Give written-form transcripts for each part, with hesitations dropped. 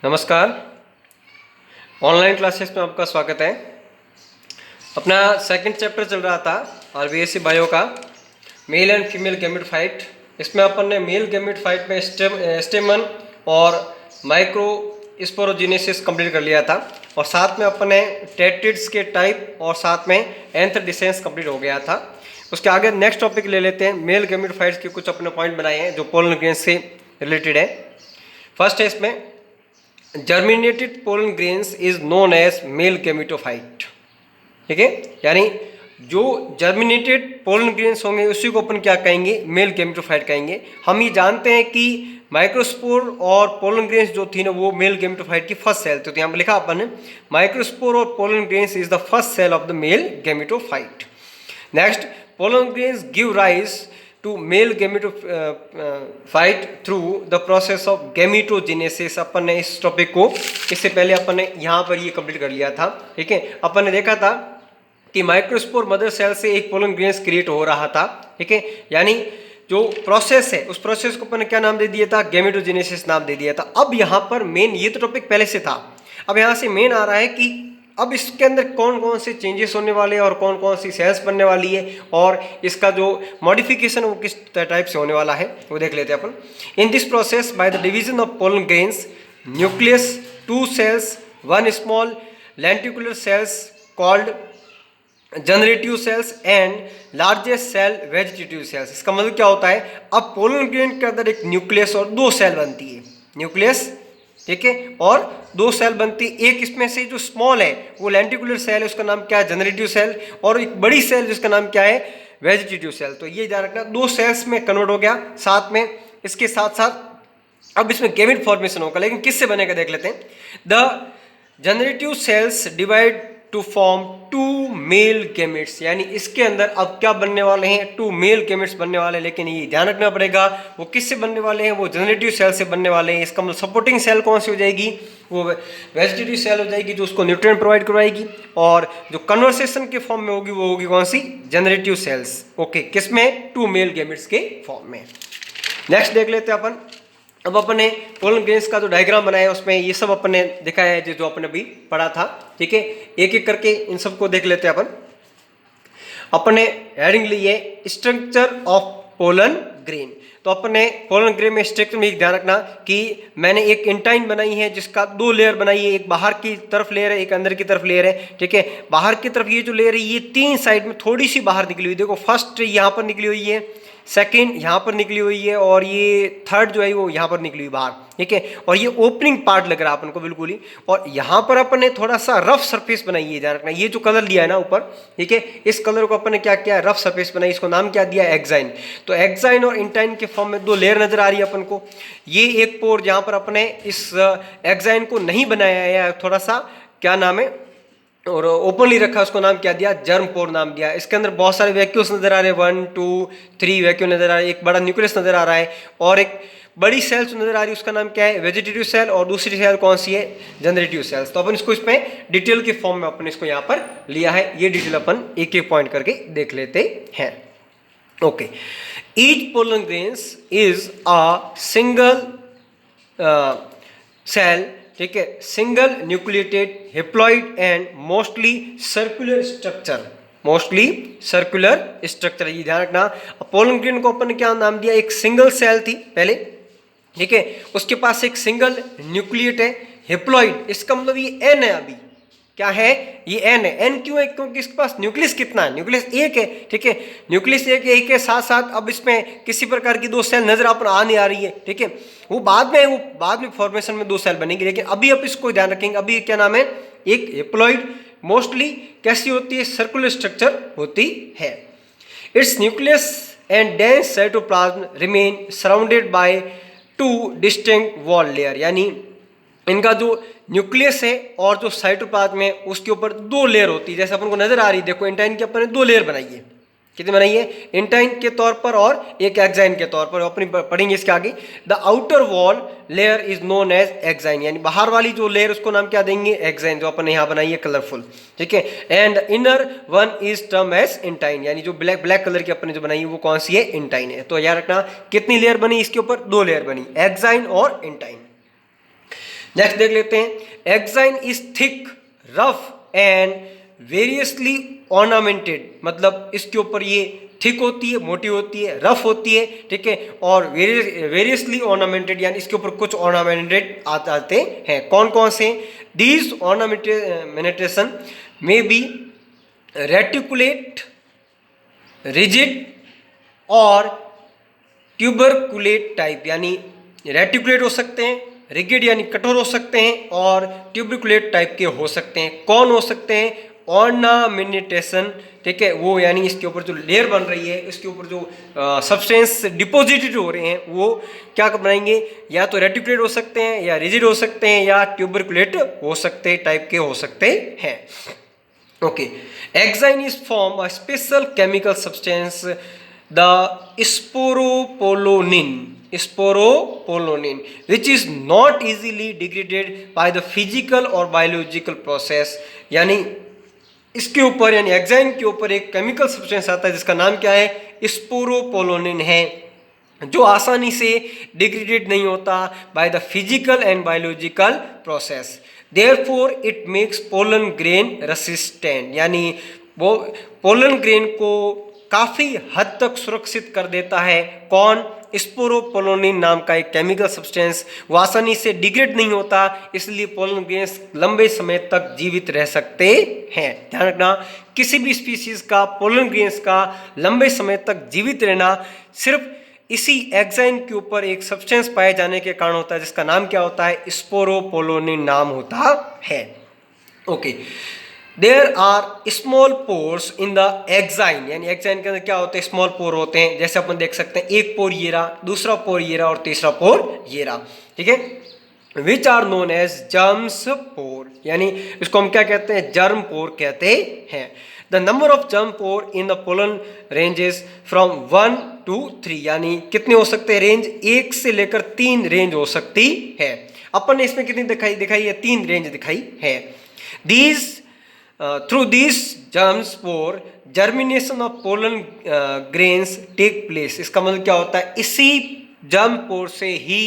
नमस्कार। Online classes में आपका स्वागत है। अपना सेकंड चैप्टर चल रहा था और बीएससी बायो का male and female gamete fight. इसमें अपन ने मेल गैमेट फाइट में स्टेमन और माइक्रो स्पोरोजेनेसिस कंप्लीट कर लिया था और साथ में अपन ने टेट्रिड्स के टाइप और साथ में एंथ्रोडिसेंस कंप्लीट हो गया था। उसके आगे नेक्स्ट टॉपिक ले लेते हैं। मेल गैमेट फाइट्स के कुछ अपने पॉइंट बनाए हैं जो पोलन ग्रेन से रिलेटेड है। फर्स्ट है इसमें germinated pollen grains is known as male gametophyte. ठीक है, यानी जो जर्मिनेटेड पोलन ग्रेन्स होंगे उसी को अपन क्या कहेंगे, मेल गैमेटोफाइट कहेंगे। हम ये जानते हैं कि माइक्रोस्पोर और पोलन ग्रेन्स जो थी ना वो मेल गैमेटोफाइट की फर्स्ट सेल, तो यहाँ पर लिखा अपन माइक्रोस्पोर और pollen grains is the first cell of the male gametophyte. Next, pollen grains give rise to male gametophyte through the process of gametogenesis। अपन ने इस टॉपिक को इससे पहले अपन ने यहाँ पर ये कंप्लीट कर लिया था। ठीक है, अपन ने देखा था कि माइक्रोस्पोर मदर सेल से एक पोलन ग्रेन्स क्रिएट हो रहा था। ठीक है, यानी जो प्रोसेस है उस प्रोसेस को अपन ने क्या नाम दे दिया था, गैमेटोजेनेसिस नाम दे दिया था। अब यहाँ पर मेन, ये तो टॉपिक पहले से था, अब यहाँ से मेन आ रहा है कि अब इसके अंदर कौन कौन से चेंजेस होने वाले हैं और कौन कौन सी सेल्स बनने वाली है और इसका जो मॉडिफिकेशन वो किस टाइप से होने वाला है वो देख लेते हैं अपन। In this process by the division of pollen grains nucleus, 2 cells, 1 small lenticular cells called generative cells and largest cell vegetative cells. इसका मतलब क्या होता है, अब पोलन ग्रेन के अंदर एक न्यूक्लियस और 2 सेल बनती है, न्यूक्लियस, ठीक है, और 2 सेल बनती है। एक इसमें से जो स्मॉल है वो लेंटिकुलर सेल है, उसका नाम क्या है, जनरेटिव सेल, और एक बड़ी सेल जिसका नाम क्या है, वेजिटेटिव सेल। तो ये ध्यान रखना, 2 सेल्स में कन्वर्ट हो गया। साथ में इसके साथ साथ अब इसमें गैमेट फॉर्मेशन होगा, लेकिन किससे बनेगा देख लेते हैं। The generative cells divide two form 2 male gametes, यानी इसके अंदर अब क्या बनने वाले हैं, 2 मेल गैमेट्स बनने वाले हैं। लेकिन ये ध्यान रखना पड़ेगा वो किससे बनने वाले हैं, वो जनरेटिव सेल से बनने वाले हैं। इसका मतलब सपोर्टिंग सेल कौन सी हो जाएगी, वो वेजिटेटिव सेल हो जाएगी जो उसको न्यूट्रिएंट प्रोवाइड करवाएगी, और जो कन्वर्सेशन के फॉर्म में होगी वो होगी कौन सी, जनरेटिव सेल्स। ओके, किसमें, 2 मेल गैमेट्स के फॉर्म में। नेक्स्ट देख लेते हैं अपन। अब अपन ने पोलन ग्रेन्स का जो डायग्राम बनाया है उसमें ये सब अपन ने दिखाया है जो अपन ने अभी पढ़ा था। ठीक है, एक एक करके इन सबको देख लेते हैं अपन। अपन ने हेडिंग ली है स्ट्रक्चर ऑफ पोलन ग्रेन। तो अपन ने पोलन ग्रेन में स्ट्रक्चर में ध्यान रखना कि मैंने एक इंटाइन बनाई है जिसका 2 लेयर बनाई है, एक बाहर की तरफ लेयर है, एक अंदर की तरफ लेयर है। ठीक है, बाहर की तरफ ये जो लेयर है ये 3 साइड में थोड़ी सी बाहर निकली हुई, देखो फर्स्ट यहाँ पर निकली हुई है, सेकेंड यहाँ पर निकली हुई है, और ये थर्ड जो है वो यहाँ पर निकली हुई बाहर। ठीक है, और ये ओपनिंग पार्ट लग रहा है अपन को बिल्कुल ही, और यहाँ पर अपन ने थोड़ा सा रफ सरफेस बनाई है, ध्यान रखना। ये जो कलर लिया है ना ऊपर, ठीक है, इस कलर को अपन ने क्या किया, रफ सरफेस बनाई, इसको नाम क्या दिया, एक्साइन। तो एक्साइन और इंटाइन के फॉर्म में 2 लेयर नजर आ रही है अपन को। ये एक पोर जहाँ पर अपने इस एक्साइन को नहीं बनाया है, थोड़ा सा क्या नाम है और ओपनली रखा, उसको नाम क्या दिया, जर्म पोर नाम दिया। इसके अंदर बहुत सारे वैक्यूल्स नजर आ रहे हैं, 1 2 3 वैक्यूल नजर आ रहे हैं, एक बड़ा न्यूक्लियस नजर आ रहा है और एक बड़ी सेल्स नजर आ रही है, उसका नाम क्या है, वेजिटेटिव सेल, और दूसरी सेल कौन सी है, जनरेटिव सेल्स। तो अपन इसको इसमें डिटेल के फॉर्म में अपन इसको यहाँ पर लिया है। ये डिटेल अपन एक एक पॉइंट करके देख लेते हैं। Okay, each pollen grains is a single cell, ठीक है, single nucleated haploid and mostly circular structure, mostly circular structure. ये ध्यान रखना। पोलन ग्रेन को अपन ने क्या नाम दिया, एक सिंगल सेल थी पहले, ठीक है, उसके पास एक सिंगल न्यूक्लिएट है, हेप्लॉइड, इसका मतलब ये एन है, अभी क्या है, ये एन है। एन क्यों है, क्योंकि इसके पास न्यूक्लियस कितना है, न्यूक्लियस एक है। ठीक है, न्यूक्लियस एक के साथ साथ अब इसमें किसी प्रकार की 2 सेल नजर अपन आ नहीं आ रही है। ठीक है, वो बाद में फॉर्मेशन में 2 सेल बनेगी, लेकिन अभी आप इसको ध्यान रखेंगे। अभी क्या नाम है, एक हेप्लॉइड, मोस्टली कैसी होती है, सर्कुलर स्ट्रक्चर होती है। It's nucleus and dense cytoplasm remain surrounded by 2 distinct wall layer, यानी इनका जो न्यूक्लियस है और जो साइटोप्लाज्म है उसके ऊपर 2 लेयर होती है, जैसे अपन को नजर आ रही है। देखो इंटाइन की अपन ने 2 लेयर बनाई है, कितनी बनाई है, इंटाइन के तौर पर और एक एक्साइन के तौर पर, अपनी पढ़ेंगे इसके आगे। The outer wall layer is known as exine, यानी बाहर वाली जो लेयर उसको नाम क्या देंगे, एक्साइन, जो अपन ने यहाँ बनाई है कलरफुल। ठीक है, and inner one is term as intine, यानी जो ब्लैक कलर की अपन ने जो बनाई है वो कौन सी है, इंटाइन है। तो याद रखना कितनी लेयर बनी इसके ऊपर, 2 लेयर बनी, एक्साइन और इंटाइन। नेक्स्ट देख लेते हैं, exine is thick, rough and variously ornamented, मतलब इसके ऊपर ये थिक होती है, मोटी होती है, रफ होती है, ठीक है, और वेरियसली ऑर्नामेंटेड यानी इसके ऊपर कुछ ऑर्नामेंटेड आते हैं। कौन कौन से? These ornamentation may be reticulate, rigid और ट्यूबरकुलेट टाइप, यानी रेटिकुलेट हो सकते हैं, रिगिड यानी कठोर हो सकते हैं, और ट्यूबरकुलेट टाइप के हो सकते हैं। कौन हो सकते हैं? ऑर्नामेंटेशन, ठीक है, वो यानी इसके ऊपर जो लेयर बन रही है, इसके ऊपर जो सब्सटेंस डिपॉजिटेड हो रहे हैं, वो क्या बनाएंगे? या तो रेटिकुलेट हो सकते हैं, या रिजिड हो सकते हैं, या ट्यूबरकुलेट हो सकते टाइप के हो सकते हैं। Okay, exine is form a special chemical substance the sporopollenin which is not easily degraded by the physical or biological process, यानी इसके ऊपर यानी एक्साइन के ऊपर एक केमिकल सब्सटेंस आता है जिसका नाम क्या है? स्पोरोपोलोनिन है, जो आसानी से डिग्रेडेड नहीं होता by the physical and biological process. Therefore it makes pollen grain resistant, यानी वो पोलन ग्रेन को काफ़ी हद तक सुरक्षित कर देता है। कौन? स्पोरोपोलोनिन नाम का एक केमिकल सब्सटेंस, वो आसानी से डिग्रेड नहीं होता, इसलिए पोलन ग्रेन्स लंबे समय तक जीवित रह सकते हैं। ध्यान रखना, किसी भी स्पीसीज का पोलन ग्रेन्स का लंबे समय तक जीवित रहना सिर्फ इसी एक्साइन के ऊपर एक सब्सटेंस पाए जाने के कारण होता है, जिसका नाम क्या होता है? स्पोरोपोलोनिन नाम होता है। Okay, there are small pores in the exine, यानी एक्साइन के अंदर क्या होते हैं? स्मॉल पोर होते हैं, जैसे अपन देख सकते हैं, एक पोर ये रहा, दूसरा पोर ये रहा, और तीसरा पोर ये रहा, ठीक है, which are known as germs pore, यानी इसको हम क्या कहते हैं? जर्म पोर कहते हैं। The number of germ pore in the pollen ranges from 1 to 3, यानी कितने हो सकते हैं रेंज? 1 से लेकर 3 रेंज हो सकती है। अपन ने इसमें कितनी दिखाई है? 3 रेंज दिखाई है। These through these germs spore germination of pollen grains take place, इसका मतलब क्या होता है? इसी जर्म पोर से ही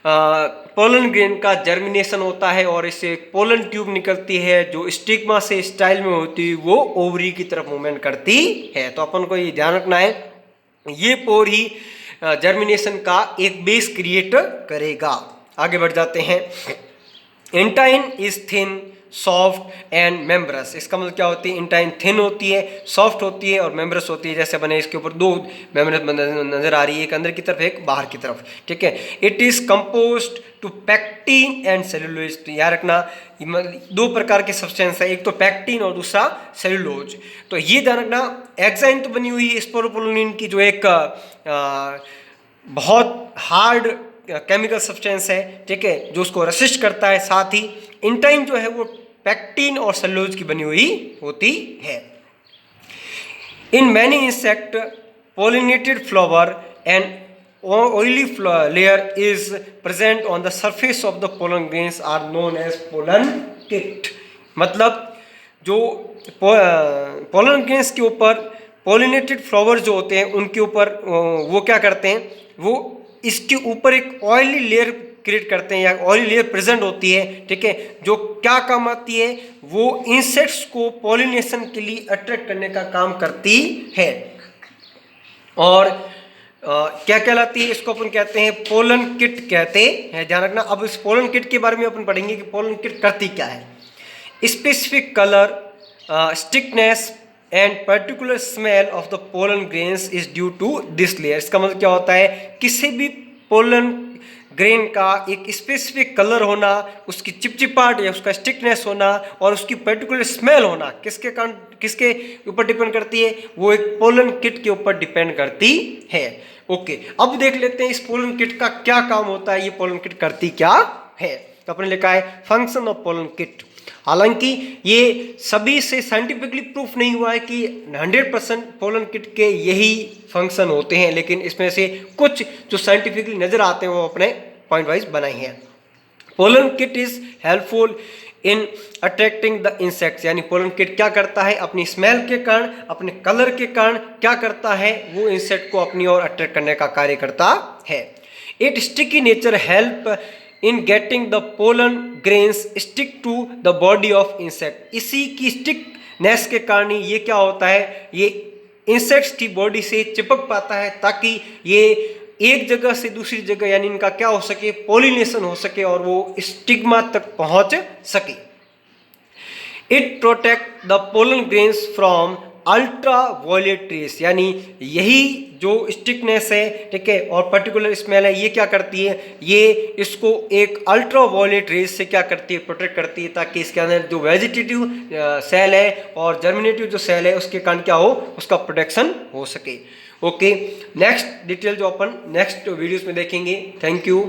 पोलन ग्रेन का जर्मिनेशन होता है, और इससे एक पोलन ट्यूब निकलती है जो स्टिग्मा से स्टाइल में होती है, वो ओवरी की तरफ मूवमेंट करती है। तो अपन को ये ध्यान रखना है, ये पोर ही जर्मिनेशन का एक बेस क्रिएट करेगा। आगे बढ़ जाते हैं। Intine is thin, soft and membranous, इसका मतलब क्या होती है? इंटाइन थिन होती है, सॉफ्ट होती है, और मेम्ब्रस होती है। जैसे बने इसके ऊपर 2 मेम्ब्रस नजर आ रही है, एक अंदर की तरफ एक बाहर की तरफ, ठीक है। It is composed to pectin and cellulose, तो याद रखना 2 प्रकार के सब्सटेंस है, एक तो पैक्टिन और दूसरा सेलुलोज। तो ये ध्यान रखना, एक्साइन तो बनी हुई है स्पोरोपोलोनिन की, जो एक बहुत हार्ड केमिकल सब्सटेंस है, ठीक है, जो उसको रेसिस्ट करता है। साथ ही इंटाइन जो है वो पैक्टिन और सेलुलोज की बनी हुई होती है। In many insect pollinated flower and oily layer is present on the surface of the pollen grains are known as pollen kit, मतलब जो पोलन ग्रेन्स के ऊपर पोलिनेटेड फ्लावर जो होते हैं उनके ऊपर वो क्या करते हैं? वो इसके ऊपर एक ऑयली लेयर क्रिएट करते हैं, या ऑयली लेयर प्रेजेंट होती है, ठीक है, जो क्या काम आती है? वो इंसेक्ट्स को पॉलिनेशन के लिए अट्रैक्ट करने का काम करती है। और क्या कहलाती है? इसको अपन कहते हैं पोलन किट कहते हैं। ध्यान रखना, अब इस पोलन किट के बारे में अपन पढ़ेंगे कि पोलन किट करती क्या है। Specific colour, stickiness and particular smell of the pollen grains is due to this layer. इसका मतलब क्या होता है? किसी भी पोलन ग्रेन का एक स्पेसिफिक कलर होना, उसकी चिपचिपाहट या उसका स्टिकनेस होना, और उसकी पर्टिकुलर स्मेल होना किसके कारण, किसके ऊपर डिपेंड करती है? वो एक पोलन किट के ऊपर डिपेंड करती है। ओके, अब देख लेते हैं इस पोलन किट का क्या काम होता है, ये पोलन किट करती क्या है। तो अपने लिखा है फंक्शन ऑफ पोलन किट। हालांकि ये सभी से साइंटिफिकली प्रूफ नहीं हुआ है कि 100% पोलन किट के यही फंक्शन होते हैं, लेकिन इसमें से कुछ जो साइंटिफिकली नजर आते हैं वो अपने पॉइंट वाइज बनाए हैं। Pollen kit is helpful in attracting the insects, यानी पोलन किट क्या करता है? अपनी स्मेल के कारण, अपने कलर के कारण क्या करता है? वो इंसेक्ट को अपनी ओर अट्रैक्ट करने का कार्य करता है। It sticky nature help in getting the pollen grains stick to the body of insect. इसी की स्टिकनेस के कारण ये क्या होता है, ये इंसेक्ट्स की बॉडी से चिपक पाता है ताकि ये एक जगह से दूसरी जगह यानी इनका क्या हो सके, पोलिनेशन हो सके और वो स्टिग्मा तक पहुंच सके। It protect the pollen grains from ultra violet rays, यानी यही जो स्टिकनेस है, ठीक है, और पर्टिकुलर स्मेल है, ये क्या करती है, ये इसको एक अल्ट्रा वायलेट रेस से क्या करती है, प्रोटेक्ट करती है, ताकि इसके अंदर जो वेजिटेटिव सेल है और जर्मिनेटिव जो सेल है उसके कारण क्या हो, उसका प्रोटेक्शन हो सके। ओके, नेक्स्ट डिटेल जो अपन नेक्स्ट वीडियोस में देखेंगे। Thank you.